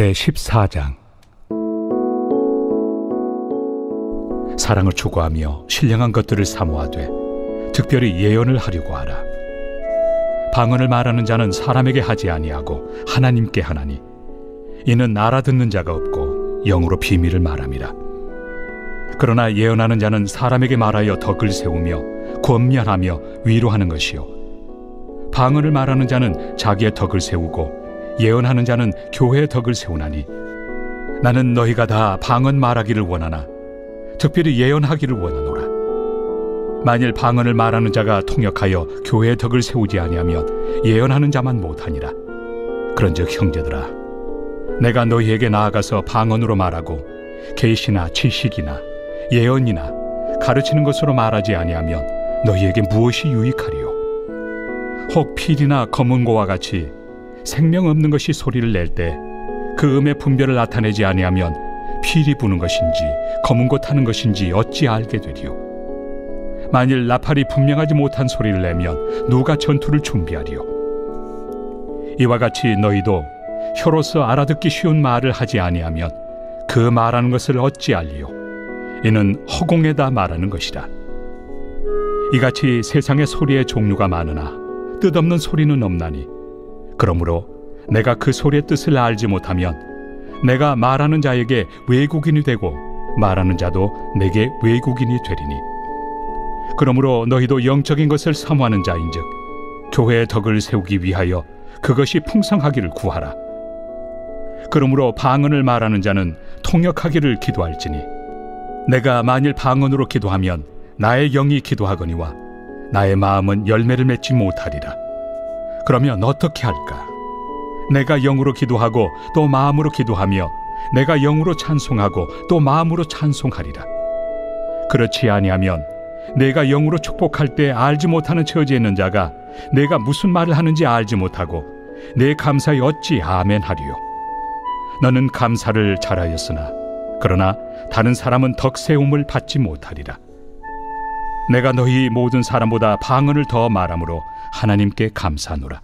제14장. 사랑을 추구하며 신령한 것들을 사모하되 특별히 예언을 하려고 하라. 방언을 말하는 자는 사람에게 하지 아니하고 하나님께 하나니, 이는 알아듣는 자가 없고 영으로 비밀을 말함이라. 그러나 예언하는 자는 사람에게 말하여 덕을 세우며 권면하며 위로하는 것이요, 방언을 말하는 자는 자기의 덕을 세우고 예언하는 자는 교회의 덕을 세우나니, 나는 너희가 다 방언 말하기를 원하나 특별히 예언하기를 원하노라. 만일 방언을 말하는 자가 통역하여 교회의 덕을 세우지 아니하면 예언하는 자만 못하니라. 그런즉 형제들아, 내가 너희에게 나아가서 방언으로 말하고 계시나 지식이나 예언이나 가르치는 것으로 말하지 아니하면 너희에게 무엇이 유익하리요? 혹 필이나 검은고와 같이 생명 없는 것이 소리를 낼 때 그 음의 분별을 나타내지 아니하면 필이 부는 것인지 검은고 타는 것인지 어찌 알게 되리요? 만일 나팔이 분명하지 못한 소리를 내면 누가 전투를 준비하리요? 이와 같이 너희도 혀로서 알아듣기 쉬운 말을 하지 아니하면 그 말하는 것을 어찌 알리요? 이는 허공에다 말하는 것이라. 이같이 세상의 소리의 종류가 많으나 뜻없는 소리는 없나니, 그러므로 내가 그 소리의 뜻을 알지 못하면 내가 말하는 자에게 외국인이 되고 말하는 자도 내게 외국인이 되리니, 그러므로 너희도 영적인 것을 사모하는 자인즉 교회의 덕을 세우기 위하여 그것이 풍성하기를 구하라. 그러므로 방언을 말하는 자는 통역하기를 기도할지니, 내가 만일 방언으로 기도하면 나의 영이 기도하거니와 나의 마음은 열매를 맺지 못하리라. 그러면 어떻게 할까? 내가 영으로 기도하고 또 마음으로 기도하며 내가 영으로 찬송하고 또 마음으로 찬송하리라. 그렇지 아니하면 내가 영으로 축복할 때 알지 못하는 처지에 있는 자가 내가 무슨 말을 하는지 알지 못하고 내 감사에 어찌 아멘 하리요? 너는 감사를 잘하였으나 그러나 다른 사람은 덕세움을 받지 못하리라. 내가 너희 모든 사람보다 방언을 더 말함으로 하나님께 감사하노라.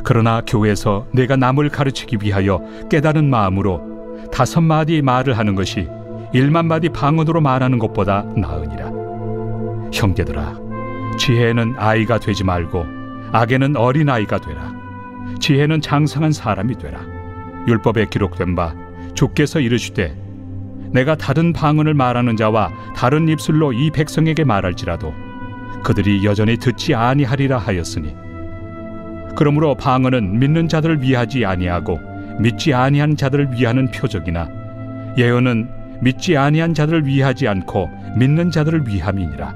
그러나 교회에서 내가 남을 가르치기 위하여 깨달은 마음으로 5마디 말을 하는 것이 1만마디 방언으로 말하는 것보다 나으니라. 형제들아, 지혜에는 아이가 되지 말고 악에는 어린아이가 되라. 지혜는 장성한 사람이 되라. 율법에 기록된 바 주께서 이르시되, 내가 다른 방언을 말하는 자와 다른 입술로 이 백성에게 말할지라도 그들이 여전히 듣지 아니하리라 하였으니, 그러므로 방언은 믿는 자들을 위하지 아니하고 믿지 아니한 자들을 위하는 표적이나 예언은 믿지 아니한 자들을 위하지 않고 믿는 자들을 위함이니라.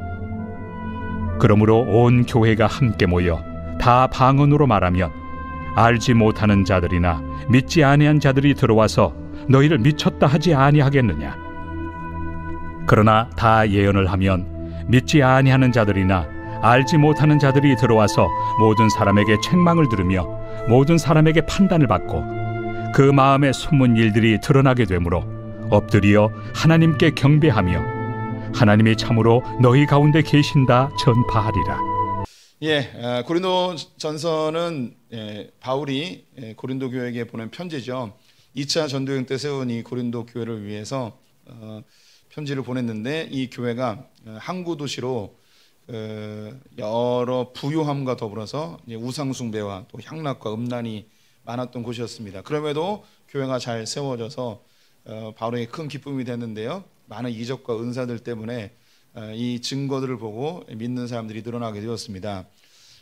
그러므로 온 교회가 함께 모여 다 방언으로 말하면 알지 못하는 자들이나 믿지 아니한 자들이 들어와서 너희를 미쳤다 하지 아니하겠느냐? 그러나 다 예언을 하면 믿지 아니하는 자들이나 알지 못하는 자들이 들어와서 모든 사람에게 책망을 들으며 모든 사람에게 판단을 받고 그 마음에 숨은 일들이 드러나게 되므로 엎드려 하나님께 경배하며 하나님이 참으로 너희 가운데 계신다 전파하리라. 고린도전서는 바울이 고린도 교회에게 보낸 편지죠. 2차 전도여행 때 세운 이 고린도 교회를 위해서 편지를 보냈는데, 이 교회가 항구 도시로 여러 부요함과 더불어서 우상 숭배와 또 향락과 음란이 많았던 곳이었습니다. 그럼에도 교회가 잘 세워져서 바울에게 큰 기쁨이 됐는데요, 많은 이적과 은사들 때문에 이 증거들을 보고 믿는 사람들이 늘어나게 되었습니다.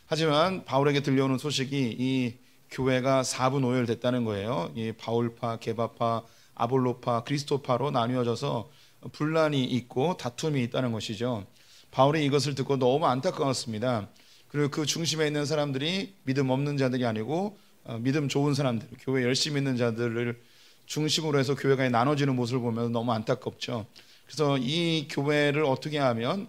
하지만 바울에게 들려오는 소식이 이 교회가 4분 5열 됐다는 거예요. 이 바울파, 게바파, 아볼로파, 그리스도파로 나뉘어져서 분란이 있고 다툼이 있다는 것이죠. 바울이 이것을 듣고 너무 안타까웠습니다. 그리고 그 중심에 있는 사람들이 믿음 없는 자들이 아니고 믿음 좋은 사람들, 교회 열심히 있는 자들을 중심으로 해서 교회가 나눠지는 모습을 보면 너무 안타깝죠. 그래서 이 교회를 어떻게 하면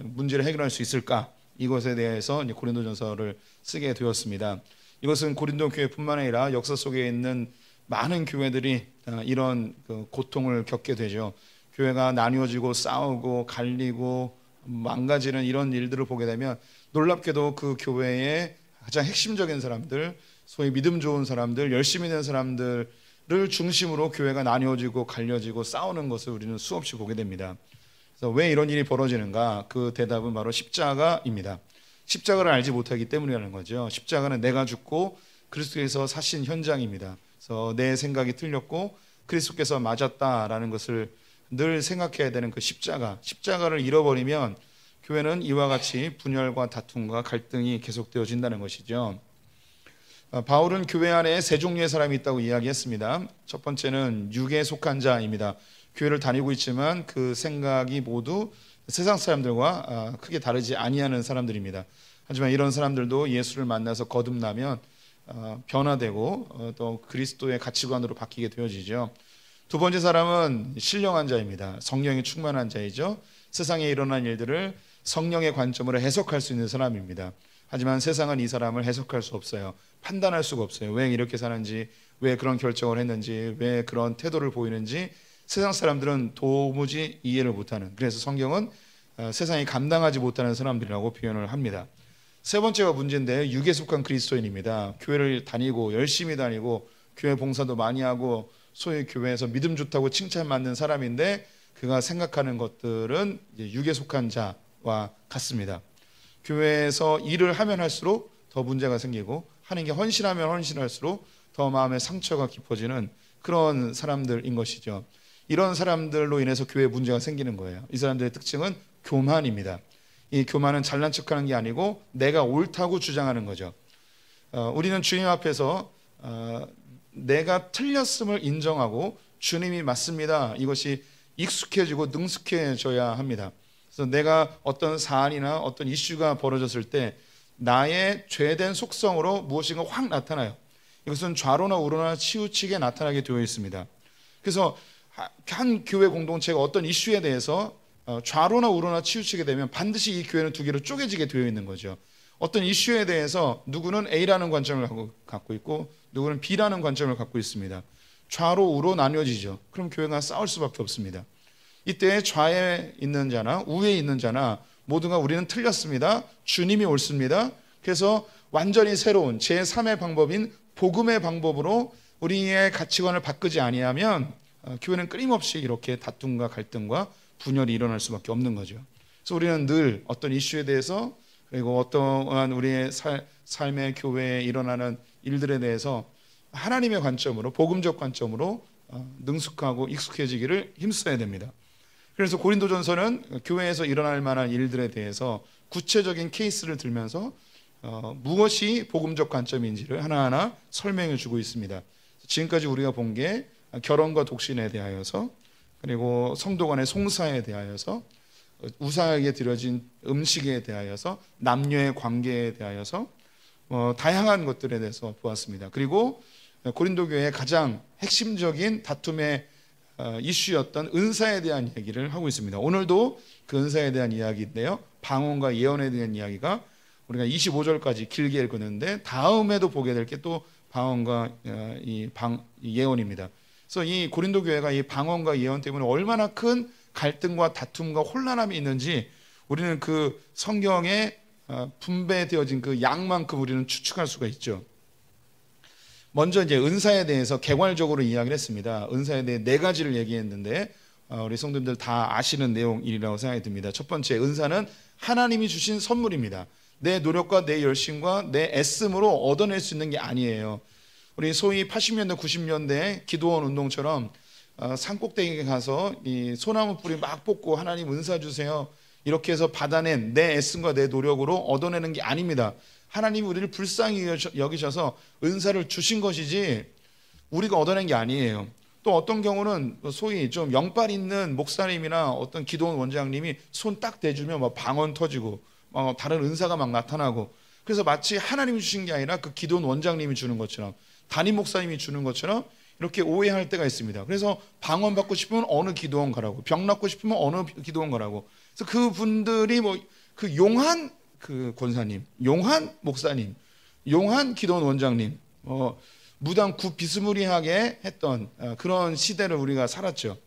문제를 해결할 수 있을까, 이것에 대해서 고린도전서를 쓰게 되었습니다. 이것은 고린도 교회뿐만 아니라 역사 속에 있는 많은 교회들이 이런 고통을 겪게 되죠. 교회가 나뉘어지고 싸우고 갈리고 망가지는 이런 일들을 보게 되면 놀랍게도 그 교회의 가장 핵심적인 사람들, 소위 믿음 좋은 사람들, 열심히 있는 사람들 중심으로 교회가 나뉘어지고 갈려지고 싸우는 것을 우리는 수없이 보게 됩니다. 그래서 왜 이런 일이 벌어지는가? 그 대답은 바로 십자가입니다. 십자가를 알지 못하기 때문이라는 거죠. 십자가는 내가 죽고 그리스도께서 사신 현장입니다. 그래서 내 생각이 틀렸고 그리스도께서 맞았다라는 것을 늘 생각해야 되는 그 십자가를 잃어버리면 교회는 이와 같이 분열과 다툼과 갈등이 계속되어진다는 것이죠. 바울은 교회 안에 세 종류의 사람이 있다고 이야기했습니다. 첫 번째는 육에 속한 자입니다. 교회를 다니고 있지만 그 생각이 모두 세상 사람들과 크게 다르지 아니하는 사람들입니다. 하지만 이런 사람들도 예수를 만나서 거듭나면 변화되고 또 그리스도의 가치관으로 바뀌게 되어지죠. 두 번째 사람은 신령한 자입니다. 성령이 충만한 자이죠. 세상에 일어난 일들을 성령의 관점으로 해석할 수 있는 사람입니다. 하지만 세상은 이 사람을 해석할 수 없어요. 판단할 수가 없어요. 왜 이렇게 사는지, 왜 그런 결정을 했는지, 왜 그런 태도를 보이는지 세상 사람들은 도무지 이해를 못하는, 그래서 성경은 세상이 감당하지 못하는 사람들이라고 표현을 합니다. 세 번째가 문제인데 육에 속한 그리스도인입니다. 교회를 다니고 열심히 다니고 교회 봉사도 많이 하고 소위 교회에서 믿음 좋다고 칭찬받는 사람인데 그가 생각하는 것들은 육에 속한 자와 같습니다. 교회에서 일을 하면 할수록 더 문제가 생기고 하는 게 헌신하면 헌신할수록 더 마음의 상처가 깊어지는 그런 사람들인 것이죠. 이런 사람들로 인해서 교회에 문제가 생기는 거예요. 이 사람들의 특징은 교만입니다. 이 교만은 잘난 척하는 게 아니고 내가 옳다고 주장하는 거죠. 우리는 주님 앞에서 내가 틀렸음을 인정하고 주님이 맞습니다, 이것이 익숙해지고 능숙해져야 합니다. 그래서 내가 어떤 사안이나 어떤 이슈가 벌어졌을 때 나의 죄된 속성으로 무엇인가 확 나타나요. 이것은 좌로나 우로나 치우치게 나타나게 되어 있습니다. 그래서 한 교회 공동체가 어떤 이슈에 대해서 좌로나 우로나 치우치게 되면 반드시 이 교회는 두 개로 쪼개지게 되어 있는 거죠. 어떤 이슈에 대해서 누구는 A라는 관점을 갖고 있고 누구는 B라는 관점을 갖고 있습니다. 좌로 우로 나뉘어지죠. 그럼 교회가 싸울 수밖에 없습니다. 이때 좌에 있는 자나 우에 있는 자나 모두가 우리는 틀렸습니다, 주님이 옳습니다, 그래서 완전히 새로운 제3의 방법인 복음의 방법으로 우리의 가치관을 바꾸지 아니하면 교회는 끊임없이 이렇게 다툼과 갈등과 분열이 일어날 수밖에 없는 거죠. 그래서 우리는 늘 어떤 이슈에 대해서 그리고 어떠한 우리의 삶의 교회에 일어나는 일들에 대해서 하나님의 관점으로, 복음적 관점으로 능숙하고 익숙해지기를 힘써야 됩니다. 그래서 고린도전서는 교회에서 일어날 만한 일들에 대해서 구체적인 케이스를 들면서 무엇이 복음적 관점인지를 하나하나 설명해 주고 있습니다. 지금까지 우리가 본 게 결혼과 독신에 대하여서, 그리고 성도 간의 송사에 대하여서, 우상에게 드려진 음식에 대하여서, 남녀의 관계에 대하여서 다양한 것들에 대해서 보았습니다. 그리고 고린도 교회의 가장 핵심적인 다툼의 이슈였던 은사에 대한 이야기를 하고 있습니다. 오늘도 그 은사에 대한 이야기인데요, 방언과 예언에 대한 이야기가 우리가 25절까지 길게 읽었는데 다음에도 보게 될 게 또 방언과 예언입니다. 그래서 이 고린도 교회가 이 방언과 예언 때문에 얼마나 큰 갈등과 다툼과 혼란함이 있는지 우리는 그 성경에 분배되어진 그 양만큼 우리는 추측할 수가 있죠. 먼저 이제 은사에 대해서 개괄적으로 이야기를 했습니다. 은사에 대해 네 가지를 얘기했는데 우리 성도님들 다 아시는 내용이라고 생각이 듭니다. 첫 번째, 은사는 하나님이 주신 선물입니다. 내 노력과 내 열심과 내 애씀으로 얻어낼 수 있는 게 아니에요. 우리 소위 80년대 90년대 기도원 운동처럼 산꼭대기에 가서 이 소나무 뿌리 막 뽑고 하나님 은사 주세요, 이렇게 해서 받아낸 내 애씀과 내 노력으로 얻어내는 게 아닙니다. 하나님이 우리를 불쌍히 여기셔서 은사를 주신 것이지 우리가 얻어낸 게 아니에요. 또 어떤 경우는 소위 좀 영빨 있는 목사님이나 어떤 기도원 원장님이 손 딱 대주면 막 방언 터지고 다른 은사가 막 나타나고, 그래서 마치 하나님이 주신 게 아니라 그 기도원 원장님이 주는 것처럼, 담임 목사님이 주는 것처럼 이렇게 오해할 때가 있습니다. 그래서 방언 받고 싶으면 어느 기도원 가라고, 병 낫고 싶으면 어느 기도원 가라고. 그래서 그분들이 그 용한 그 권사님, 용한 목사님, 용한 기도원 원장님, 무당 비스무리하게 했던 그런 시대를 우리가 살았죠.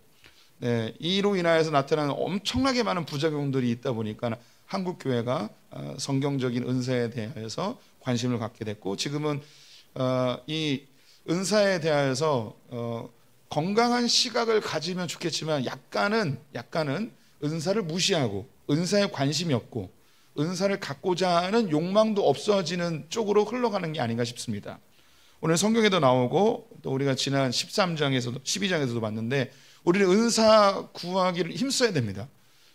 네, 이로 인하여서 나타나는 엄청나게 많은 부작용들이 있다 보니까 한국 교회가 성경적인 은사에 대해서 관심을 갖게 됐고, 지금은 이 은사에 대하여서 건강한 시각을 가지면 좋겠지만 약간은 은사를 무시하고 은사에 관심이 없고 은사를 갖고자 하는 욕망도 없어지는 쪽으로 흘러가는 게 아닌가 싶습니다. 오늘 성경에도 나오고 또 우리가 지난 13장에서도 12장에서도 봤는데 우리는 은사 구하기를 힘써야 됩니다.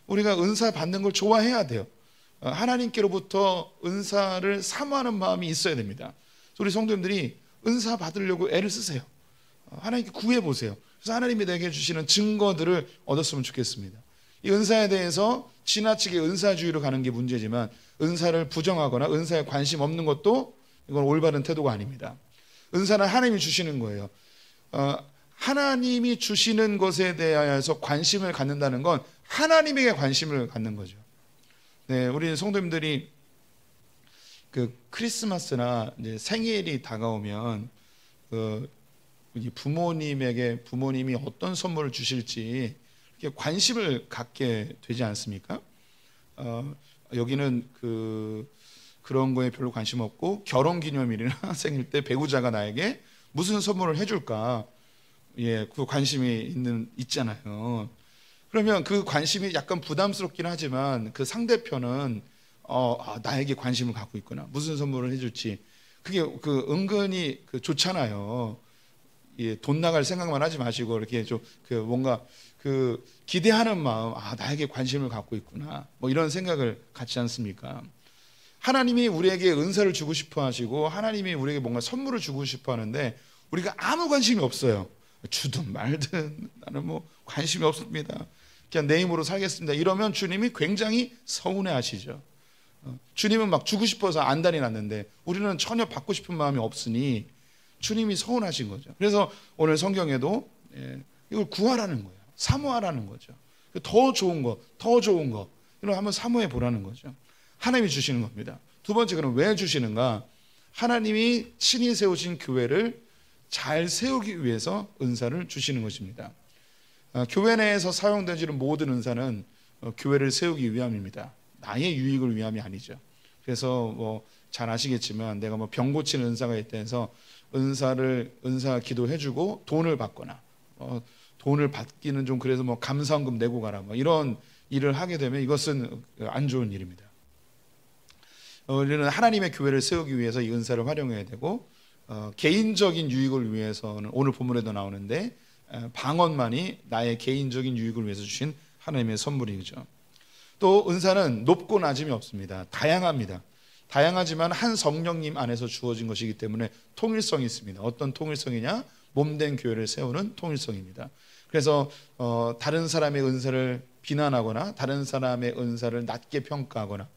우리가 은사 받는 걸 좋아해야 돼요. 하나님께로부터 은사를 사모하는 마음이 있어야 됩니다. 우리 성도님들이 은사 받으려고 애를 쓰세요. 하나님께 구해보세요. 그래서 하나님이 내게 주시는 증거들을 얻었으면 좋겠습니다. 이 은사에 대해서 지나치게 은사주의로 가는 게 문제지만 은사를 부정하거나 은사에 관심 없는 것도 이건 올바른 태도가 아닙니다. 은사는 하나님이 주시는 거예요. 하나님이 주시는 것에 대하여서 관심을 갖는다는 건 하나님에게 관심을 갖는 거죠. 네, 우리 성도님들이 그 크리스마스나 이제 생일이 다가오면 부모님이 어떤 선물을 주실지 이렇게 관심을 갖게 되지 않습니까? 여기는 그런 거에 별로 관심 없고 결혼기념일이나 생일 때 배우자가 나에게 무슨 선물을 해줄까? 예, 그 관심이 있잖아요. 그러면 그 관심이 약간 부담스럽긴 하지만 그 상대편은 나에게 관심을 갖고 있구나. 무슨 선물을 해줄지. 그게 은근히 좋잖아요. 예, 돈 나갈 생각만 하지 마시고 이렇게 좀 뭔가 기대하는 마음, 나에게 관심을 갖고 있구나. 뭐 이런 생각을 갖지 않습니까? 하나님이 우리에게 은사를 주고 싶어 하시고 하나님이 우리에게 뭔가 선물을 주고 싶어 하는데 우리가 아무 관심이 없어요. 주든 말든 나는 뭐 관심이 없습니다. 그냥 내 힘으로 살겠습니다. 이러면 주님이 굉장히 서운해 하시죠. 주님은 막 주고 싶어서 안달이 났는데 우리는 전혀 받고 싶은 마음이 없으니 주님이 서운하신 거죠. 그래서 오늘 성경에도 이걸 구하라는 거예요. 사모하라는 거죠. 더 좋은 거 이걸 한번 사모해 보라는 거죠. 하나님이 주시는 겁니다. 두 번째, 그럼 왜 주시는가? 하나님이 친히 세우신 교회를 잘 세우기 위해서 은사를 주시는 것입니다. 교회 내에서 사용되는 모든 은사는 교회를 세우기 위함입니다. 나의 유익을 위함이 아니죠. 그래서 뭐 잘 아시겠지만 내가 뭐 병 고치는 은사가 있다 해서 은사 기도해주고 돈을 받거나 돈을 받기는 좀 그래서 뭐 감사원금 내고 가라 뭐 이런 일을 하게 되면 이것은 안 좋은 일입니다. 우리는 하나님의 교회를 세우기 위해서 이 은사를 활용해야 되고 개인적인 유익을 위해서는 오늘 본문에도 나오는데 방언만이 나의 개인적인 유익을 위해서 주신 하나님의 선물이죠. 또 은사는 높고 낮음이 없습니다. 다양합니다. 다양하지만 한 성령님 안에서 주어진 것이기 때문에 통일성이 있습니다. 어떤 통일성이냐? 몸된 교회를 세우는 통일성입니다. 그래서 다른 사람의 은사를 비난하거나 다른 사람의 은사를 낮게 평가하거나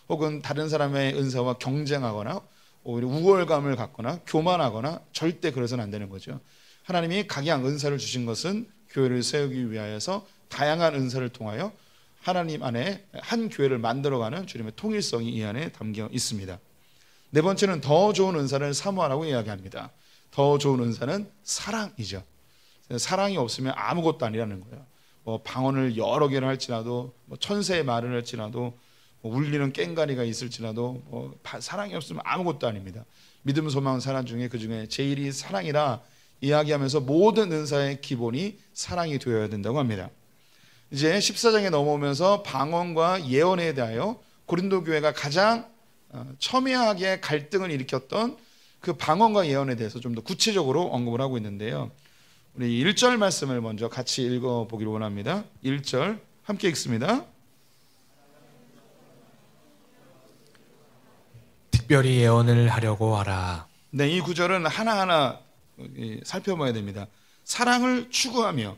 혹은 다른 사람의 은사와 경쟁하거나 오히려 우월감을 갖거나 교만하거나 절대 그래서는 안 되는 거죠. 하나님이 각양 은사를 주신 것은 교회를 세우기 위하여서 다양한 은사를 통하여 하나님 안에 한 교회를 만들어가는 주님의 통일성이 이 안에 담겨 있습니다. 네 번째는 더 좋은 은사를 사모하라고 이야기합니다. 더 좋은 은사는 사랑이죠. 사랑이 없으면 아무것도 아니라는 거예요. 뭐 방언을 여러 개를 할지라도 뭐 천세의 말을 할지라도 뭐 울리는 꽹가리가 있을지라도 뭐 사랑이 없으면 아무것도 아닙니다. 믿음, 소망, 사랑 중에 그중에 제일이 사랑이라 이야기하면서 모든 은사의 기본이 사랑이 되어야 된다고 합니다. 이제 14장에 넘어오면서 방언과 예언에 대하여 고린도 교회가 가장 첨예하게 갈등을 일으켰던 그 방언과 예언에 대해서 좀 더 구체적으로 언급을 하고 있는데요. 우리 1절 말씀을 먼저 같이 읽어보기를 원합니다. 1절 함께 읽습니다. 특별히 예언을 하려고 하라. 네, 이 구절은 하나하나 살펴봐야 됩니다. 사랑을 추구하며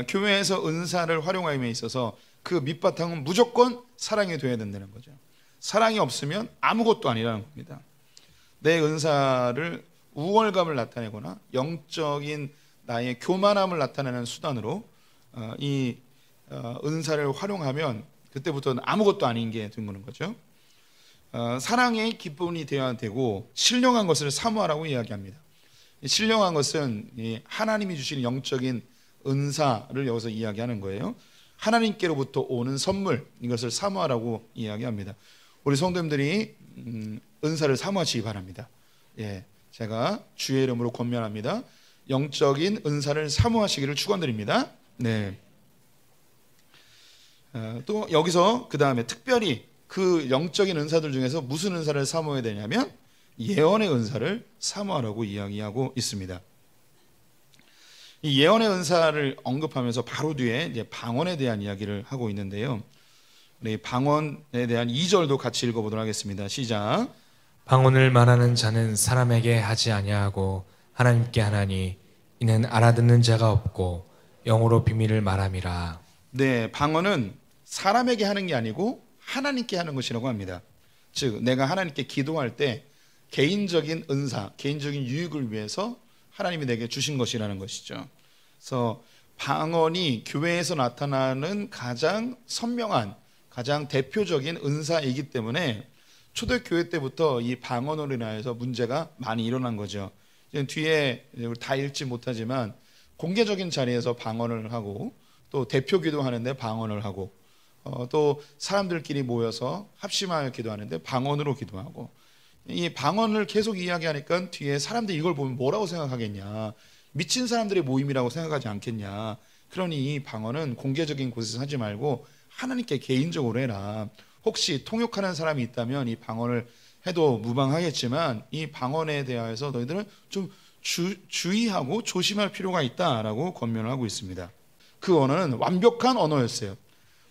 교회에서 은사를 활용함에 있어서 그 밑바탕은 무조건 사랑이 되어야 된다는 거죠. 사랑이 없으면 아무것도 아니라는 겁니다. 내 은사를 우월감을 나타내거나 영적인 나의 교만함을 나타내는 수단으로 이 은사를 활용하면 그때부터는 아무것도 아닌 게 되는 거죠. 사랑의 기본이 되어야 되고 신령한 것을 사모하라고 이야기합니다. 신령한 것은 하나님이 주신 영적인 은사를 여기서 이야기하는 거예요. 하나님께로부터 오는 선물, 이것을 사모하라고 이야기합니다. 우리 성도님들이 은사를 사모하시기 바랍니다. 예, 제가 주의 이름으로 권면합니다. 영적인 은사를 사모하시기를 축원드립니다. 네. 또 여기서 그 다음에 특별히 그 영적인 은사들 중에서 무슨 은사를 사모해야 되냐면 예언의 은사를 사모하라고 이야기하고 있습니다. 이 예언의 은사를 언급하면서 바로 뒤에 이제 방언에 대한 이야기를 하고 있는데요. 우리 방언에 대한 2절도 같이 읽어보도록 하겠습니다. 시작. 방언을 말하는 자는 사람에게 하지 아니하고 하나님께 하나니 이는 알아듣는 자가 없고 영어로 비밀을 말함이라. 네, 방언은 사람에게 하는 게 아니고 하나님께 하는 것이라고 합니다. 즉 내가 하나님께 기도할 때 개인적인 은사, 개인적인 유익을 위해서 하나님이 내게 주신 것이라는 것이죠. 그래서 방언이 교회에서 나타나는 가장 선명한, 가장 대표적인 은사이기 때문에 초대교회 때부터 이 방언으로 인하여서 문제가 많이 일어난 거죠. 뒤에 다 읽지 못하지만 공개적인 자리에서 방언을 하고 또 대표 기도하는데 방언을 하고 또 사람들끼리 모여서 합심하여 기도하는데 방언으로 기도하고, 이 방언을 계속 이야기하니까 뒤에 사람들이 이걸 보면 뭐라고 생각하겠냐, 미친 사람들의 모임이라고 생각하지 않겠냐. 그러니 이 방언은 공개적인 곳에서 하지 말고 하나님께 개인적으로 해라. 혹시 통역하는 사람이 있다면 이 방언을 해도 무방하겠지만 이 방언에 대하여서 너희들은 좀 주의하고 조심할 필요가 있다라고 권면을 하고 있습니다. 그 언어는 완벽한 언어였어요.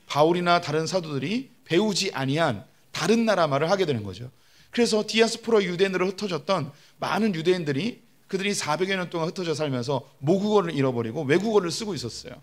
바울이나 다른 사도들이 배우지 아니한 다른 나라 말을 하게 되는 거죠. 그래서 디아스포라 유대인으로 흩어졌던 많은 유대인들이 그들이 400여 년 동안 흩어져 살면서 모국어를 잃어버리고 외국어를 쓰고 있었어요.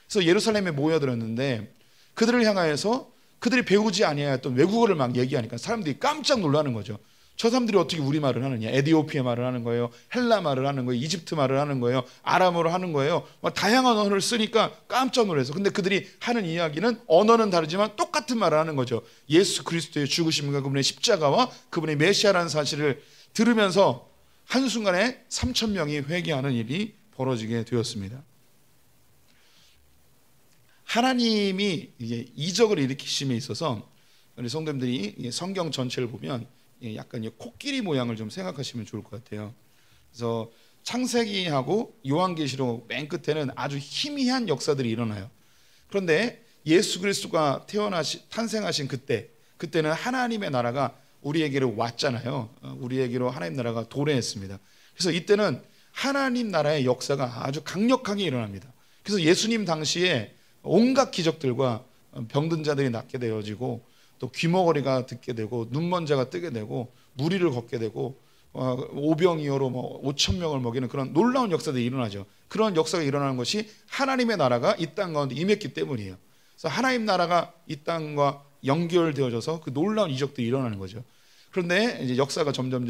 그래서 예루살렘에 모여들었는데 그들을 향하여서 그들이 배우지 아니하였던 외국어를 막 얘기하니까 사람들이 깜짝 놀라는 거죠. 저 사람들이 어떻게 우리말을 하느냐, 에디오피아 말을 하는 거예요, 헬라 말을 하는 거예요, 이집트 말을 하는 거예요, 아람어로 하는 거예요. 막 다양한 언어를 쓰니까 깜짝 놀라서. 근데 그들이 하는 이야기는 언어는 다르지만 똑같은 말을 하는 거죠. 예수 그리스도의 죽으심과 그분의 십자가와 그분의 메시아라는 사실을 들으면서 한순간에 3,000명이 회개하는 일이 벌어지게 되었습니다. 하나님이 이제 이적을 일으키심에 있어서 우리 성도님들이 성경 전체를 보면 약간 코끼리 모양을 좀 생각하시면 좋을 것 같아요. 그래서 창세기하고 요한계시록 맨 끝에는 아주 희미한 역사들이 일어나요. 그런데 예수 그리스도가 탄생하신 그때는 하나님의 나라가 우리에게로 왔잖아요. 우리에게로 하나님 나라가 도래했습니다. 그래서 이때는 하나님 나라의 역사가 아주 강력하게 일어납니다. 그래서 예수님 당시에 온갖 기적들과 병든 자들이 낫게 되어지고 또 귀머거리가 듣게 되고 눈먼 자가 뜨게 되고 무리를 걷게 되고 오병이어로 5,000명을 먹이는 그런 놀라운 역사들이 일어나죠. 그런 역사가 일어나는 것이 하나님의 나라가 이 땅 가운데 임했기 때문이에요. 그래서 하나님 나라가 이 땅과 연결되어져서 그 놀라운 이적들이 일어나는 거죠. 그런데 이제 역사가 점점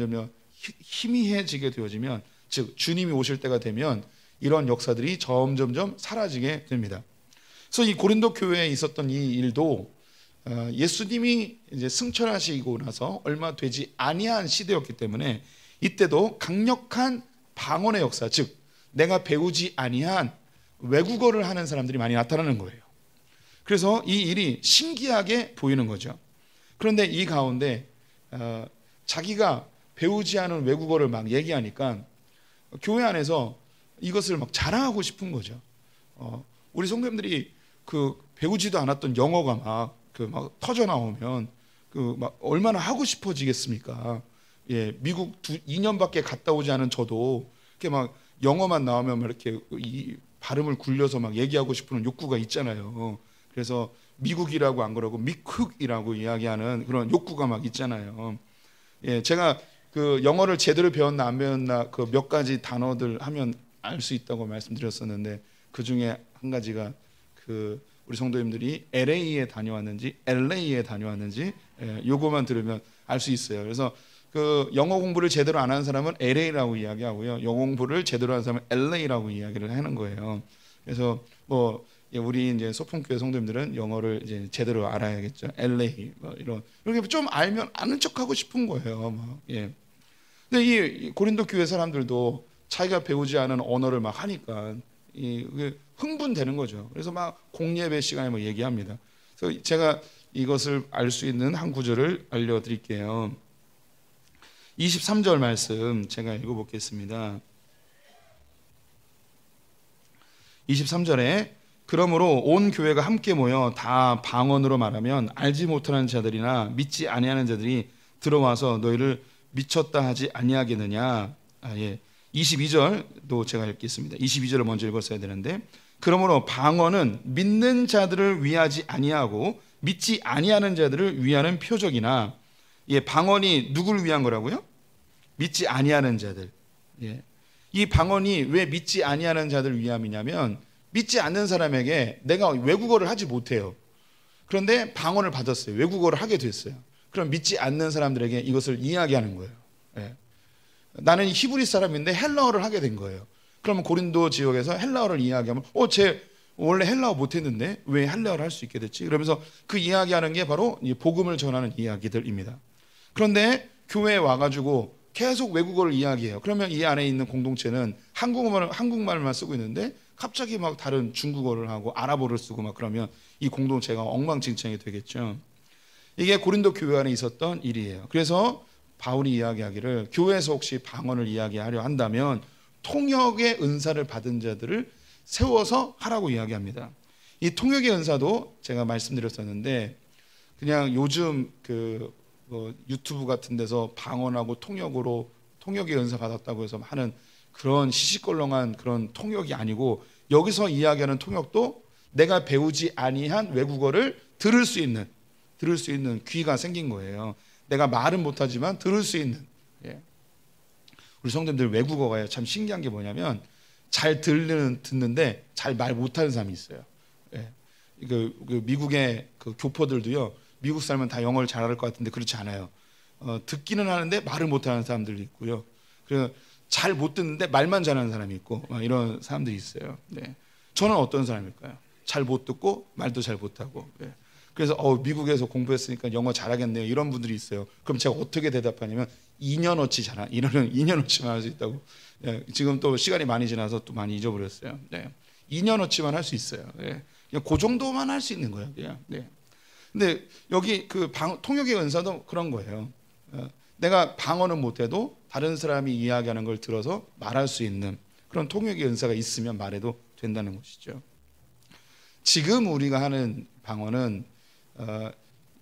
희미해지게 되어지면, 즉 주님이 오실 때가 되면 이런 역사들이 점점 사라지게 됩니다. 그래서 이 고린도 교회에 있었던 이 일도 예수님이 이제 승천하시고 나서 얼마 되지 아니한 시대였기 때문에 이때도 강력한 방언의 역사, 즉 내가 배우지 아니한 외국어를 하는 사람들이 많이 나타나는 거예요. 그래서 이 일이 신기하게 보이는 거죠. 그런데 이 가운데 자기가 배우지 않은 외국어를 막 얘기하니까 교회 안에서 이것을 막 자랑하고 싶은 거죠. 우리 성도님들이 그 배우지도 않았던 영어가 막 터져 나오면 막 얼마나 하고 싶어지겠습니까? 예, 미국 2년밖에 갔다 오지 않은 저도 이렇게 막 영어만 나오면 막 이렇게 이 발음을 굴려서 막 얘기하고 싶은 욕구가 있잖아요. 그래서 미국이라고 안 그러고 미쿡이라고 이야기하는 그런 욕구가 막 있잖아요. 예, 제가 그 영어를 제대로 배웠나 안 배웠나 그 몇 가지 단어들 하면 알 수 있다고 말씀드렸었는데 그 중에 한 가지가 그 우리 성도님들이 LA에 다녀왔는지 LA에 다녀왔는지 요거만 들으면 알 수 있어요. 그래서 그 영어 공부를 제대로 안 하는 사람은 LA라고 이야기하고요, 영어 공부를 제대로 하는 사람은 LA라고 이야기를 하는 거예요. 그래서 우리 이제 소풍교회 성도님들은 영어를 이제 제대로 알아야겠죠. LA 이렇게 좀 알면 아는 척하고 싶은 거예요. 예. 근데 이 고린도 교회 사람들도 자기가 배우지 않은 언어를 막 하니까 이게 흥분되는 거죠. 그래서 막 공예배 시간에 뭐 얘기합니다. 그래서 제가 이것을 알 수 있는 한 구절을 알려드릴게요. 23절 말씀 제가 읽어보겠습니다. 23절에 그러므로 온 교회가 함께 모여 다 방언으로 말하면 알지 못하는 자들이나 믿지 아니하는 자들이 들어와서 너희를 미쳤다 하지 아니하겠느냐. 22절도 제가 읽겠습니다. 22절을 먼저 읽었어야 되는데 그러므로 방언은 믿는 자들을 위하지 아니하고 믿지 아니하는 자들을 위하는 표적이나 방언이 누구를 위한 거라고요? 믿지 아니하는 자들. 이 방언이 왜 믿지 아니하는 자들을 위함이냐면 믿지 않는 사람에게 내가 외국어를 하지 못해요. 그런데 방언을 받았어요. 외국어를 하게 됐어요. 그럼 믿지 않는 사람들에게 이것을 이야기하는 거예요. 나는 히브리 사람인데 헬라어를 하게 된 거예요. 그러면 고린도 지역에서 헬라어를 이야기하면 쟤 원래 헬라어 못했는데 왜 헬라어를 할 수 있게 됐지? 그러면서 그 이야기하는 게 바로 복음을 전하는 이야기들입니다. 그런데 교회에 와가지고 계속 외국어를 이야기해요. 그러면 이 안에 있는 공동체는 한국말만 쓰고 있는데 갑자기 막 다른 중국어를 하고 아랍어를 쓰고 막 그러면 이 공동체가 엉망진창이 되겠죠. 이게 고린도 교회 안에 있었던 일이에요. 그래서 바울이 이야기하기를 교회에서 혹시 방언을 이야기하려 한다면 통역의 은사를 받은 자들을 세워서 하라고 이야기합니다. 이 통역의 은사도 제가 말씀드렸었는데 그냥 요즘 유튜브 같은 데서 방언하고 통역의 은사 받았다고 해서 하는 그런 시시껄렁한 그런 통역이 아니고 여기서 이야기하는 통역도 내가 배우지 아니한 외국어를 들을 수 있는 귀가 생긴 거예요. 내가 말은 못하지만 들을 수 있는. 우리 성도님들 외국어가 참 신기한 게 뭐냐면 잘 듣는데 잘 말 못하는 사람이 있어요. 미국의 교포들도요. 미국 사람은 다 영어를 잘할 것 같은데 그렇지 않아요. 듣기는 하는데 말을 못하는 사람들도 있고요. 그리고 잘 못 듣는데 말만 잘하는 사람이 있고 이런 사람들이 있어요. 저는 어떤 사람일까요? 잘 못 듣고 말도 잘 못하고. 그래서 미국에서 공부했으니까 영어 잘하겠네요. 이런 분들이 있어요. 그럼 제가 어떻게 대답하냐면 2년어치만 할 수 있다고. 지금 또 시간이 많이 지나서 또 많이 잊어버렸어요. 2년어치만 할 수 있어요. 그냥 그 정도만 할 수 있는 거예요. 그냥. 근데 여기 통역의 은사도 그런 거예요. 내가 방언은 못해도 다른 사람이 이야기하는 걸 들어서 말할 수 있는 그런 통역의 은사가 있으면 말해도 된다는 것이죠. 지금 우리가 하는 방언은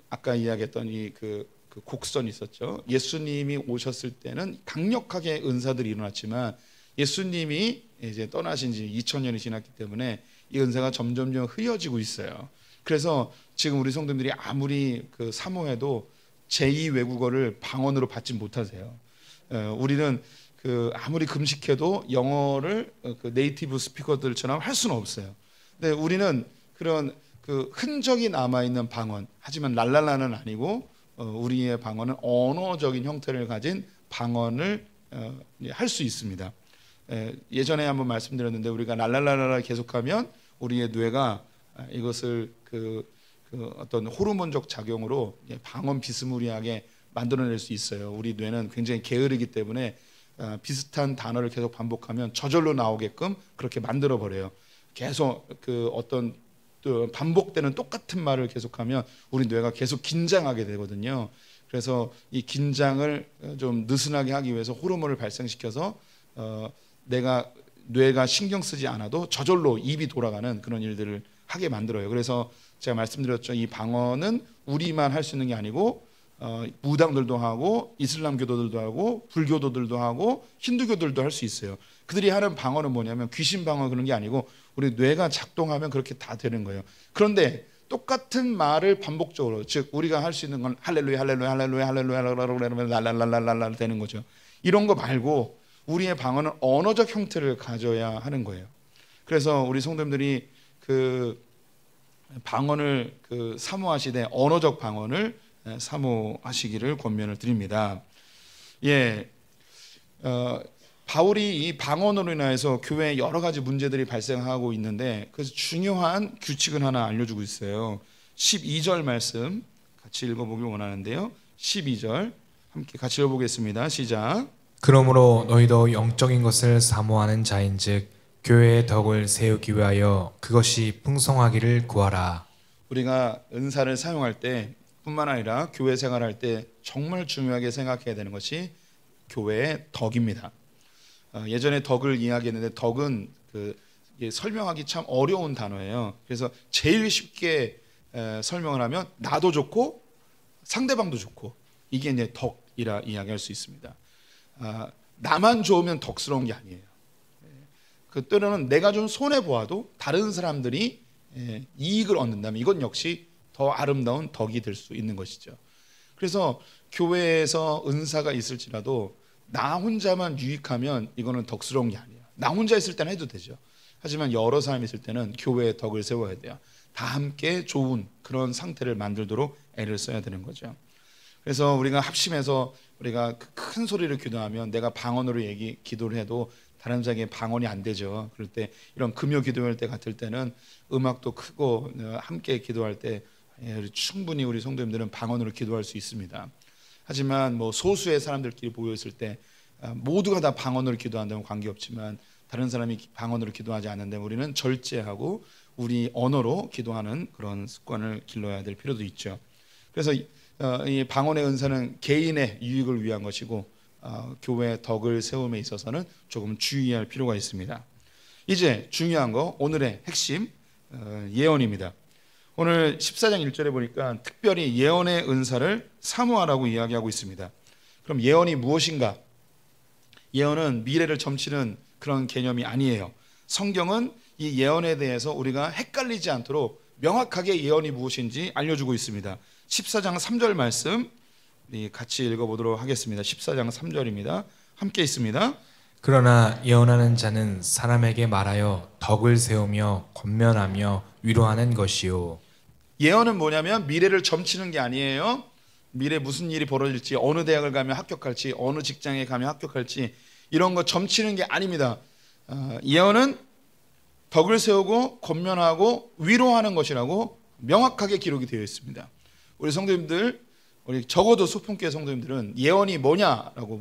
아까 이야기했던 그 곡선이 있었죠. 예수님이 오셨을 때는 강력하게 은사들이 일어났지만 예수님이 이제 떠나신 지 2000년이 지났기 때문에 이 은사가 점점점 흐려지고 있어요. 그래서 지금 우리 성도님들이 아무리 사모해도 제2 외국어를 방언으로 받지 못하세요. 우리는 아무리 금식해도 영어를 네이티브 스피커들처럼 할 수는 없어요. 근데 우리는 그런 흔적이 남아있는 방언, 하지만 랄랄라는 아니고 우리의 방언은 언어적인 형태를 가진 방언을 할 수 있습니다. 예전에 한번 말씀드렸는데 우리가 랄랄라라 계속하면 우리의 뇌가 이것을 어떤 호르몬적 작용으로 방언 비스무리하게 만들어낼 수 있어요. 우리 뇌는 굉장히 게으르기 때문에 비슷한 단어를 계속 반복하면 저절로 나오게끔 그렇게 만들어 버려요. 계속 어떤 반복되는 똑같은 말을 계속하면 우리 뇌가 계속 긴장하게 되거든요. 그래서 이 긴장을 좀 느슨하게 하기 위해서 호르몬을 발생시켜서 뇌가 신경 쓰지 않아도 저절로 입이 돌아가는 그런 일들을 하게 만들어요. 그래서 제가 말씀드렸죠. 이 방언은 우리만 할 수 있는 게 아니고 무당들도 하고 이슬람교도들도 하고 불교도들도 하고 힌두교들도 할 수 있어요. 그들이 하는 방언은 뭐냐면 귀신 방언 그런 게 아니고 우리 뇌가 작동하면 그렇게 다 되는 거예요. 그런데 똑같은 말을 반복적으로, 즉 우리가 할 수 있는 건 할렐루야 할렐루야 할렐루야 할렐루야 랄랄랄랄랄 되는 거죠. 이런 거 말고 우리의 방언은 언어적 형태를 가져야 하는 거예요. 그래서 우리 성도님들이 방언을 사모하시되 언어적 방언을 사모하시기를 권면을 드립니다. 바울이 이 방언으로 인해서 교회에 여러 가지 문제들이 발생하고 있는데 그래서 중요한 규칙을 하나 알려주고 있어요. 12절 말씀 같이 읽어보길 원하는데요. 12절 함께 같이 읽어보겠습니다. 시작. 그러므로 너희도 영적인 것을 사모하는 자인즉 교회의 덕을 세우기 위하여 그것이 풍성하기를 구하라. 우리가 은사를 사용할 때 뿐만 아니라 교회 생활할 때 정말 중요하게 생각해야 되는 것이 교회의 덕입니다. 예전에 덕을 이야기했는데 덕은 설명하기 참 어려운 단어예요. 그래서 제일 쉽게 설명을 하면 나도 좋고 상대방도 좋고, 이게 이제 덕이라 이야기할 수 있습니다. 나만 좋으면 덕스러운 게 아니에요. 때로는 내가 좀 손해 보아도 다른 사람들이 이익을 얻는다면 이건 역시 더 아름다운 덕이 될 수 있는 것이죠. 그래서 교회에서 은사가 있을지라도 나 혼자만 유익하면 이거는 덕스러운 게 아니에요. 나 혼자 있을 때는 해도 되죠. 하지만 여러 사람이 있을 때는 교회의 덕을 세워야 돼요. 다 함께 좋은 그런 상태를 만들도록 애를 써야 되는 거죠. 그래서 우리가 합심해서 우리가 큰 소리를 기도하면, 내가 방언으로 기도를 해도 다른 자에게 방언이 안 되죠. 그럴 때 이런 금요 기도할 때 같을 때는 음악도 크고 함께 기도할 때 충분히 우리 성도님들은 방언으로 기도할 수 있습니다. 하지만 소수의 사람들끼리 모여 있을 때 모두가 다 방언으로 기도한다면 관계없지만, 다른 사람이 방언으로 기도하지 않는데 우리는 절제하고 우리 언어로 기도하는 그런 습관을 길러야 될 필요도 있죠. 그래서 이 방언의 은사는 개인의 유익을 위한 것이고, 교회의 덕을 세움에 있어서는 조금 주의할 필요가 있습니다. 이제 중요한 거, 오늘의 핵심 예언입니다. 오늘 14장 1절에 보니까 특별히 예언의 은사를 사모하라고 이야기하고 있습니다. 그럼 예언이 무엇인가? 예언은 미래를 점치는 그런 개념이 아니에요. 성경은 이 예언에 대해서 우리가 헷갈리지 않도록 명확하게 예언이 무엇인지 알려주고 있습니다. 14장 3절 말씀 같이 읽어보도록 하겠습니다. 14장 3절입니다. 함께 있습니다. 그러나 예언하는 자는 사람에게 말하여 덕을 세우며 권면하며 위로하는 것이요. 예언은 뭐냐면 미래를 점치는 게 아니에요. 미래 무슨 일이 벌어질지, 어느 대학을 가면 합격할지, 어느 직장에 가면 합격할지, 이런 거 점치는 게 아닙니다. 예언은 덕을 세우고 권면하고 위로하는 것이라고 명확하게 기록이 되어 있습니다. 우리 성도님들, 우리 적어도 소품교회 성도님들은 예언이 뭐냐라고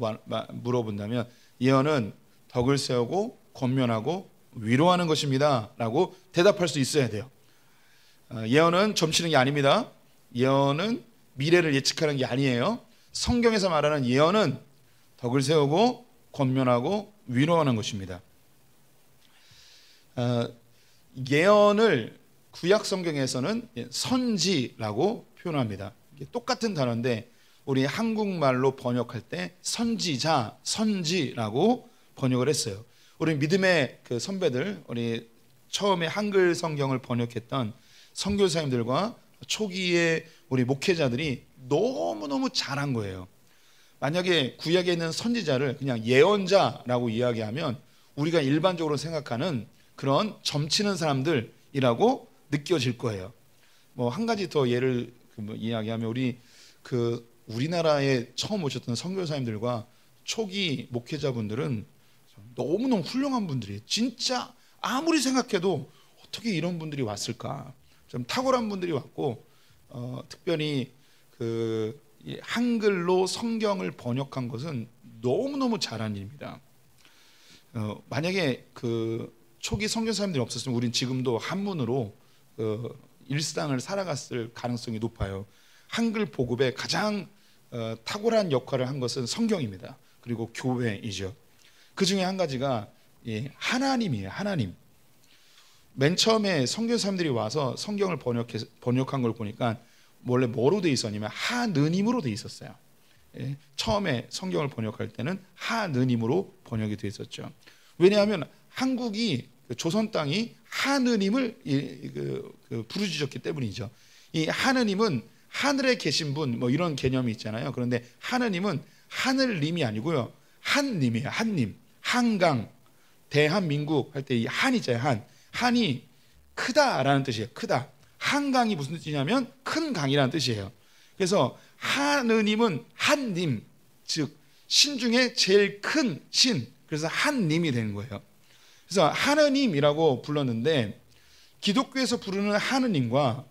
물어본다면, 예언은 덕을 세우고 권면하고 위로하는 것입니다 라고 대답할 수 있어야 돼요. 예언은 점치는 게 아닙니다. 예언은 미래를 예측하는 게 아니에요. 성경에서 말하는 예언은 덕을 세우고 권면하고 위로하는 것입니다. 예언을 구약 성경에서는 선지라고 표현합니다. 똑같은 단어인데 우리 한국말로 번역할 때 선지자, 선지라고 번역을 했어요. 우리 믿음의 선배들, 우리 처음에 한글 성경을 번역했던 선교사님들과 초기에 우리 목회자들이 너무너무 잘한 거예요. 만약에 구약에 있는 선지자를 그냥 예언자라고 이야기하면 우리가 일반적으로 생각하는 그런 점치는 사람들이라고 느껴질 거예요. 한 가지 더 예를 이야기하면, 우리나라에 처음 오셨던 선교사님들과 초기 목회자분들은 너무너무 훌륭한 분들이에요. 진짜 아무리 생각해도 어떻게 이런 분들이 왔을까? 좀 탁월한 분들이 왔고, 특별히 한글로 성경을 번역한 것은 너무너무 잘한 일입니다. 만약에 초기 선교사님들이 없었으면 우린 지금도 한문으로 일상을 살아갔을 가능성이 높아요. 한글 보급에 가장 탁월한 역할을 한 것은 성경입니다. 그리고 교회이죠. 그 중에 한 가지가 하나님이에요. 하나님. 맨 처음에 선교사님들이 와서 성경을 번역한 걸 보니까 원래 뭐로 돼 있었냐면 하느님으로 돼 있었어요. 처음에 성경을 번역할 때는 하느님으로 번역이 돼 있었죠. 왜냐하면 한국이, 조선 땅이 하느님을 부르짖었기 때문이죠. 이 하느님은 하늘에 계신 분, 이런 개념이 있잖아요. 그런데 하느님은 하늘님이 아니고요, 한님이에요. 한님. 한강, 대한민국 할 때 이 한이잖아요. 한이 크다라는 뜻이에요. 크다. 한강이 무슨 뜻이냐면 큰 강이라는 뜻이에요. 그래서 하느님은 한님, 즉 신 중에 제일 큰 신, 그래서 한님이 되는 거예요. 그래서 하느님이라고 불렀는데, 기독교에서 부르는 하느님과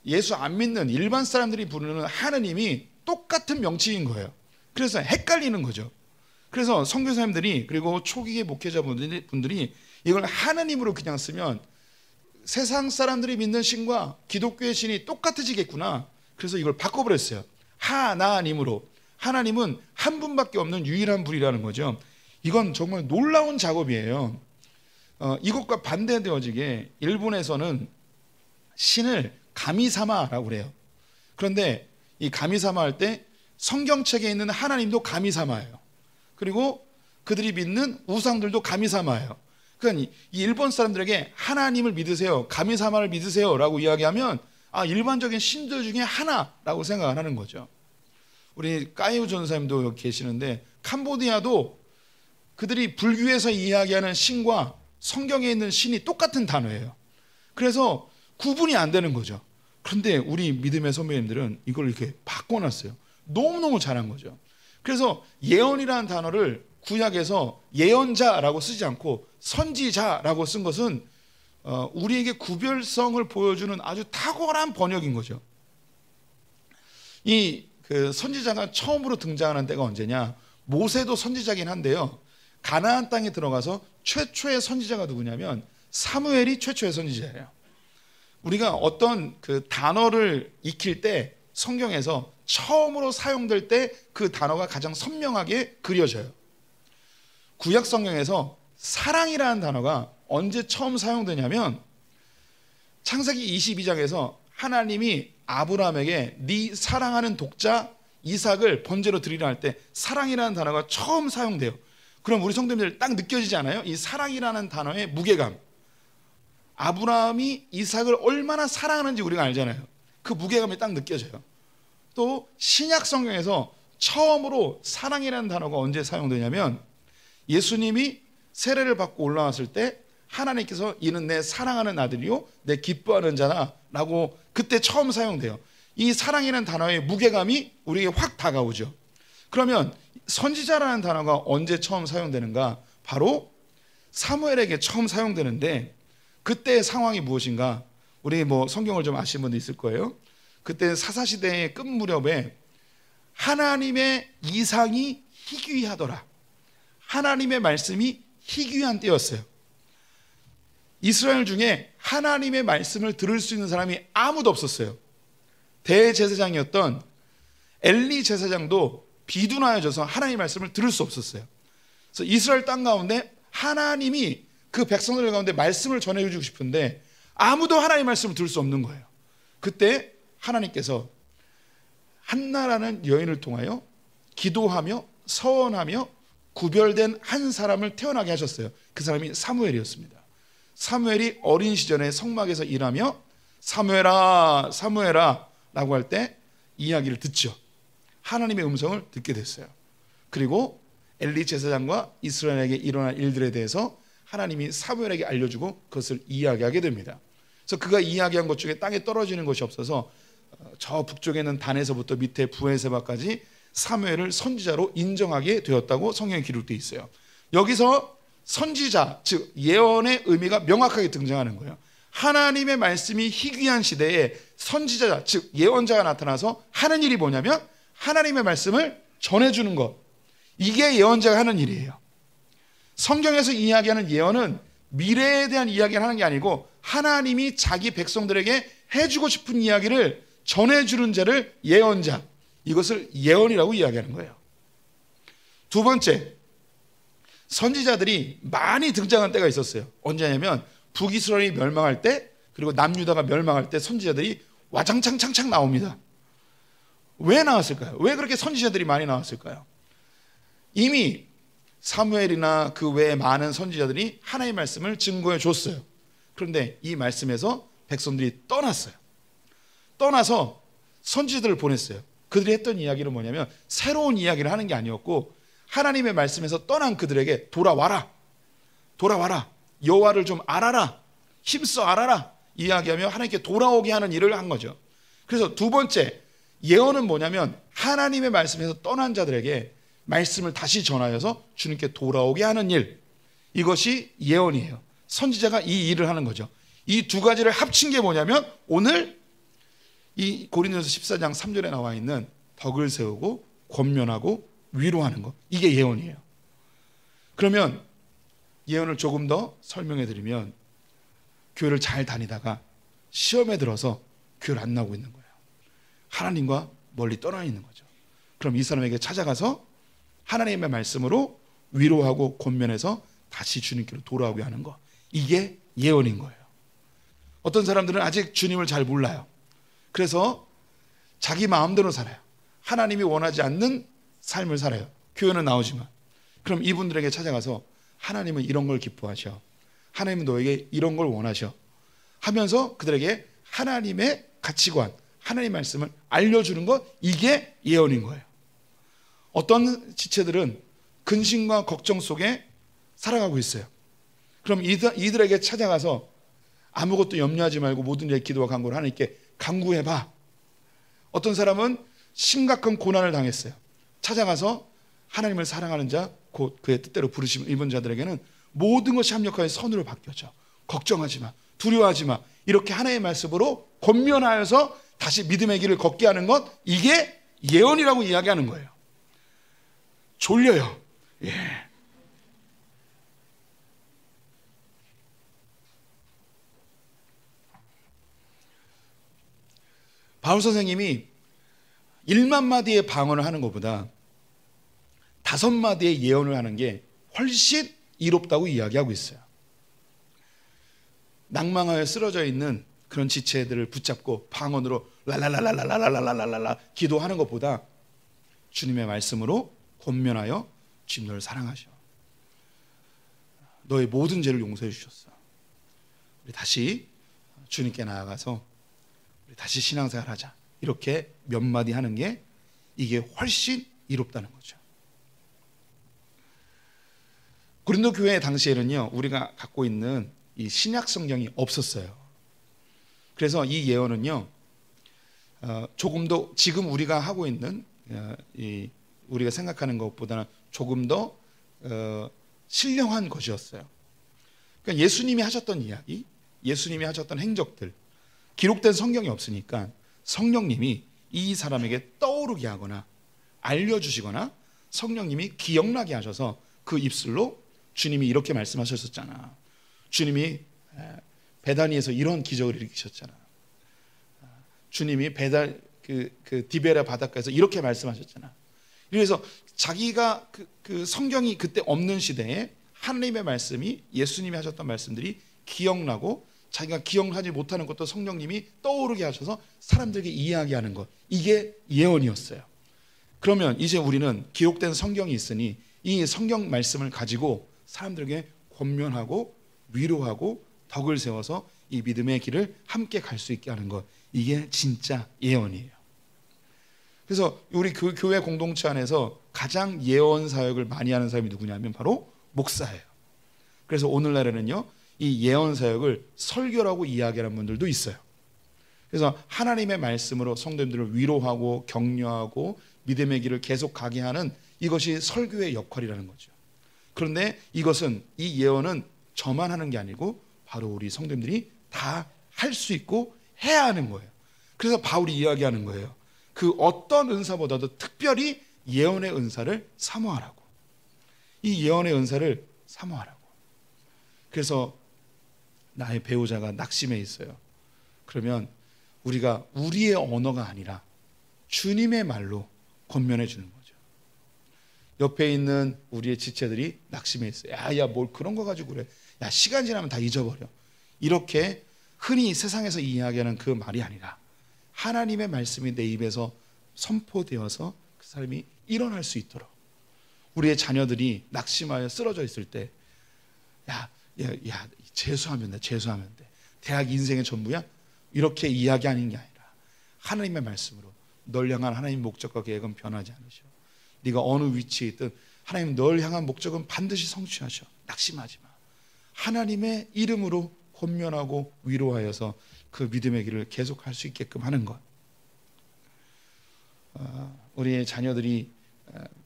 예수 안 믿는 일반 사람들이 부르는 하느님이 똑같은 명칭인 거예요. 그래서 헷갈리는 거죠. 그래서 선교사님들이, 그리고 초기의 목회자분들이 이걸 하느님으로 그냥 쓰면 세상 사람들이 믿는 신과 기독교의 신이 똑같아지겠구나. 그래서 이걸 바꿔버렸어요. 하나님으로. 하나님은 한 분밖에 없는 유일한 분이라는 거죠. 이건 정말 놀라운 작업이에요. 이것과 반대되어지게 일본에서는 신을 가미사마라고 그래요. 그런데 이 가미사마 할 때 성경책에 있는 하나님도 가미사마예요. 그리고 그들이 믿는 우상들도 가미사마예요. 그러니까 이 일본 사람들에게 하나님을 믿으세요, 가미사마를 믿으세요 라고 이야기하면 일반적인 신들 중에 하나라고 생각을 하는 거죠. 우리 까이우 전사님도 여기 계시는데 캄보디아도 그들이 불교에서 이야기하는 신과 성경에 있는 신이 똑같은 단어예요. 그래서 구분이 안 되는 거죠. 그런데 우리 믿음의 선배님들은 이걸 이렇게 바꿔놨어요. 너무너무 잘한 거죠. 그래서 예언이라는 단어를 구약에서 예언자라고 쓰지 않고 선지자라고 쓴 것은 우리에게 구별성을 보여주는 아주 탁월한 번역인 거죠. 그 선지자가 처음으로 등장하는 때가 언제냐? 모세도 선지자긴 한데요. 가나안 땅에 들어가서 최초의 선지자가 누구냐면 사무엘이 최초의 선지자예요. 우리가 어떤 그 단어를 익힐 때 성경에서 처음으로 사용될 때 그 단어가 가장 선명하게 그려져요. 구약 성경에서 사랑이라는 단어가 언제 처음 사용되냐면 창세기 22장에서 하나님이 아브라함에게 네 사랑하는 독자 이삭을 번제로 드리라 할 때 사랑이라는 단어가 처음 사용돼요. 그럼 우리 성도님들 딱 느껴지지 않아요? 이 사랑이라는 단어의 무게감. 아브라함이 이삭을 얼마나 사랑하는지 우리가 알잖아요. 그 무게감이 딱 느껴져요. 또 신약 성경에서 처음으로 사랑이라는 단어가 언제 사용되냐면 예수님이 세례를 받고 올라왔을 때 하나님께서 이는 내 사랑하는 아들이요 내 기뻐하는 자다 라고 그때 처음 사용돼요. 이 사랑이라는 단어의 무게감이 우리에게 확 다가오죠. 그러면 선지자라는 단어가 언제 처음 사용되는가? 바로 사무엘에게 처음 사용되는데 그때의 상황이 무엇인가? 우리 성경을 좀 아시는 분도 있을 거예요. 그때 사사시대의 끝 무렵에 하나님의 이상이 희귀하더라. 하나님의 말씀이 희귀한 때였어요. 이스라엘 중에 하나님의 말씀을 들을 수 있는 사람이 아무도 없었어요. 대제사장이었던 엘리 제사장도 비둔하여져서 하나님의 말씀을 들을 수 없었어요. 그래서 이스라엘 땅 가운데 하나님이 그 백성들 가운데 말씀을 전해주고 싶은데 아무도 하나님의 말씀을 들을 수 없는 거예요. 그때 하나님께서 한나라는 여인을 통하여 기도하며 서원하며 구별된 한 사람을 태어나게 하셨어요. 그 사람이 사무엘이었습니다. 사무엘이 어린 시절에 성막에서 일하며 사무엘아 사무엘아 라고 할 때 이야기를 듣죠. 하나님의 음성을 듣게 됐어요. 그리고 엘리 제사장과 이스라엘에게 일어난 일들에 대해서 하나님이 사무엘에게 알려주고 그것을 이야기하게 됩니다. 그래서 그가 이야기한 것 중에 땅에 떨어지는 것이 없어서 저 북쪽에 있는 단에서부터 밑에 부에세바까지 사무엘을 선지자로 인정하게 되었다고 성경에 기록되어 있어요. 여기서 선지자, 즉 예언의 의미가 명확하게 등장하는 거예요. 하나님의 말씀이 희귀한 시대에 선지자, 즉 예언자가 나타나서 하는 일이 뭐냐면 하나님의 말씀을 전해주는 것. 이게 예언자가 하는 일이에요. 성경에서 이야기하는 예언은 미래에 대한 이야기를 하는 게 아니고 하나님이 자기 백성들에게 해주고 싶은 이야기를 전해주는 자를 예언자, 이것을 예언이라고 이야기하는 거예요. 두 번째, 선지자들이 많이 등장한 때가 있었어요. 언제냐면 북이스라엘이 멸망할 때, 그리고 남유다가 멸망할 때 선지자들이 와장창창창 나옵니다. 왜 나왔을까요? 왜 그렇게 선지자들이 많이 나왔을까요? 이미 사무엘이나 그 외에 많은 선지자들이 하나님의 말씀을 증거해 줬어요. 그런데 이 말씀에서 백성들이 떠났어요. 떠나서 선지자들을 보냈어요. 그들이 했던 이야기는 뭐냐면 새로운 이야기를 하는 게 아니었고 하나님의 말씀에서 떠난 그들에게 돌아와라, 돌아와라, 여호와를 좀 알아라, 힘써 알아라 이야기하며 하나님께 돌아오게 하는 일을 한 거죠. 그래서 두 번째 예언은 뭐냐면 하나님의 말씀에서 떠난 자들에게 말씀을 다시 전하여서 주님께 돌아오게 하는 일, 이것이 예언이에요. 선지자가 이 일을 하는 거죠. 이 두 가지를 합친 게 뭐냐면 오늘 이 고린도전서 14장 3절에 나와 있는 덕을 세우고 권면하고 위로하는 것, 이게 예언이에요. 그러면 예언을 조금 더 설명해 드리면 교회를 잘 다니다가 시험에 들어서 교회를 안 나오고 있는 거예요. 하나님과 멀리 떠나 있는 거죠. 그럼 이 사람에게 찾아가서 하나님의 말씀으로 위로하고 권면해서 다시 주님께로 돌아오게 하는 거, 이게 예언인 거예요. 어떤 사람들은 아직 주님을 잘 몰라요. 그래서 자기 마음대로 살아요. 하나님이 원하지 않는 삶을 살아요. 교회는 나오지만. 그럼 이분들에게 찾아가서 하나님은 이런 걸 기뻐하셔, 하나님은 너에게 이런 걸 원하셔 하면서 그들에게 하나님의 가치관, 하나님의 말씀을 알려주는 것, 이게 예언인 거예요. 어떤 지체들은 근심과 걱정 속에 살아가고 있어요. 그럼 이들에게 찾아가서 아무것도 염려하지 말고 모든 일에 기도와 간구를 하나님께 간구해봐. 어떤 사람은 심각한 고난을 당했어요. 찾아가서 하나님을 사랑하는 자, 곧 그의 뜻대로 부르심 입은 자들에게는 모든 것이 합력하여 선으로 바뀌어져. 걱정하지 마, 두려워하지 마, 이렇게 하나님의 말씀으로 권면하여서 다시 믿음의 길을 걷게 하는 것, 이게 예언이라고 이야기하는 거예요. 졸려요. 예. 바울 선생님이 1만 마디의 방언을 하는 것보다 5마디의 예언을 하는 게 훨씬 이롭다고 이야기하고 있어요. 낭망하여 쓰러져 있는 그런 지체들을 붙잡고 방언으로 랄랄랄랄랄랄랄랄랄라 기도하는 것보다 주님의 말씀으로 권면하여 주님 너를 사랑하셔, 너의 모든 죄를 용서해 주셨어, 우리 다시 주님께 나아가서 우리 다시 신앙생활 하자, 이렇게 몇 마디 하는 게 이게 훨씬 이롭다는 거죠. 고린도 교회 당시에는요, 우리가 갖고 있는 이 신약 성경이 없었어요. 그래서 이 예언은요, 조금 더 지금 우리가 하고 있는 우리가 생각하는 것보다는 조금 더 신령한 것이었어요. 그러니까 예수님이 하셨던 이야기, 예수님이 하셨던 행적들, 기록된 성경이 없으니까 성령님이 이 사람에게 떠오르게 하거나 알려주시거나 성령님이 기억나게 하셔서 그 입술로 주님이 이렇게 말씀하셨었잖아, 주님이 베다니에서 이런 기적을 일으키셨잖아, 주님이 그 디베라 바닷가에서 이렇게 말씀하셨잖아. 그래서 자기가 그 성경이 그때 없는 시대에 하나님의 말씀이, 예수님이 하셨던 말씀들이 기억나고 자기가 기억하지 못하는 것도 성령님이 떠오르게 하셔서 사람들에게 이야기하는 것, 이게 예언이었어요. 그러면 이제 우리는 기록된 성경이 있으니 이 성경 말씀을 가지고 사람들에게 권면하고 위로하고 덕을 세워서 이 믿음의 길을 함께 갈 수 있게 하는 것, 이게 진짜 예언이에요. 그래서 우리 그 교회 공동체 안에서 가장 예언 사역을 많이 하는 사람이 누구냐면 바로 목사예요. 그래서 오늘날에는요, 이 예언 사역을 설교라고 이야기하는 분들도 있어요. 그래서 하나님의 말씀으로 성도님들을 위로하고 격려하고 믿음의 길을 계속 가게 하는, 이것이 설교의 역할이라는 거죠. 그런데 이것은, 이 예언은 저만 하는 게 아니고 바로 우리 성도님들이 다 할 수 있고 해야 하는 거예요. 그래서 바울이 이야기하는 거예요. 그 어떤 은사보다도 특별히 예언의 은사를 사모하라고. 이 예언의 은사를 사모하라고. 그래서 나의 배우자가 낙심해 있어요. 그러면 우리가 우리의 언어가 아니라 주님의 말로 권면해 주는 거죠. 옆에 있는 우리의 지체들이 낙심해 있어요. 야, 뭘 그런 거 가지고 그래. 야, 시간 지나면 다 잊어버려. 이렇게 흔히 세상에서 이야기하는 그 말이 아니라 하나님의 말씀이 내 입에서 선포되어서 그 사람이 일어날 수 있도록, 우리의 자녀들이 낙심하여 쓰러져 있을 때 야, 재수하면 돼, 재수하면 돼, 대학 인생의 전부야, 이렇게 이야기하는 게 아니라 하나님의 말씀으로 널 향한 하나님의 목적과 계획은 변하지 않으셔. 네가 어느 위치에 있든 하나님 널 향한 목적은 반드시 성취하셔. 낙심하지 마. 하나님의 이름으로 권면하고 위로하여서 그 믿음의 길을 계속할 수 있게끔 하는 것. 우리의 자녀들이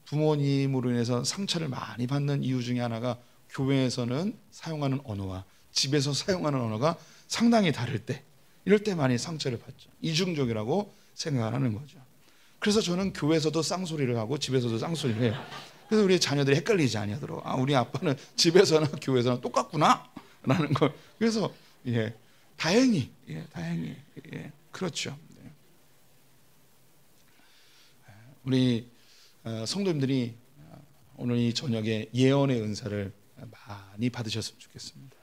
부모님으로 인해서 상처를 많이 받는 이유 중에 하나가 교회에서는 사용하는 언어와 집에서 사용하는 언어가 상당히 다를 때, 이럴 때 많이 상처를 받죠. 이중적이라고 생각을 하는 거죠. 그래서 저는 교회에서도 쌍소리를 하고 집에서도 쌍소리를 해요. 그래서 우리 자녀들이 헷갈리지 않도록, 우리 아빠는 집에서나 교회에서나 똑같구나 라는 걸. 그래서 다행히 그렇죠. 우리 성도님들이 오늘 이 저녁에 예언의 은사를 많이 받으셨으면 좋겠습니다.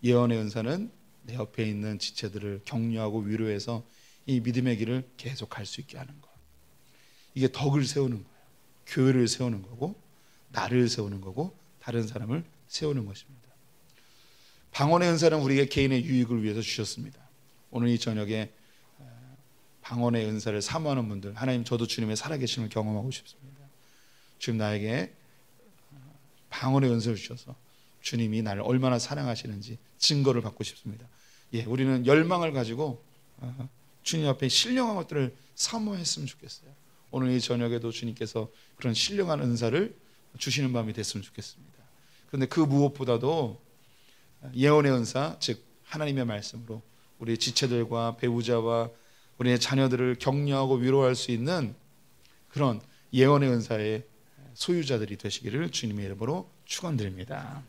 예언의 은사는 내 옆에 있는 지체들을 격려하고 위로해서 이 믿음의 길을 계속 갈 수 있게 하는 것. 이게 덕을 세우는 거예요. 교회를 세우는 거고, 나를 세우는 거고, 다른 사람을 세우는 것입니다. 방언의 은사는 우리에게 개인의 유익을 위해서 주셨습니다. 오늘 이 저녁에 방언의 은사를 사모하는 분들, 하나님, 저도 주님의 살아계심을 경험하고 싶습니다. 주님, 나에게 방언의 은사를 주셔서 주님이 나를 얼마나 사랑하시는지 증거를 받고 싶습니다. 우리는 열망을 가지고 주님 앞에 신령한 것들을 사모했으면 좋겠어요. 오늘 이 저녁에도 주님께서 그런 신령한 은사를 주시는 밤이 됐으면 좋겠습니다. 그런데 그 무엇보다도 예언의 은사, 즉 하나님의 말씀으로 우리 지체들과 배우자와 우리의 자녀들을 격려하고 위로할 수 있는 그런 예언의 은사의 소유자들이 되시기를 주님의 이름으로 축원드립니다.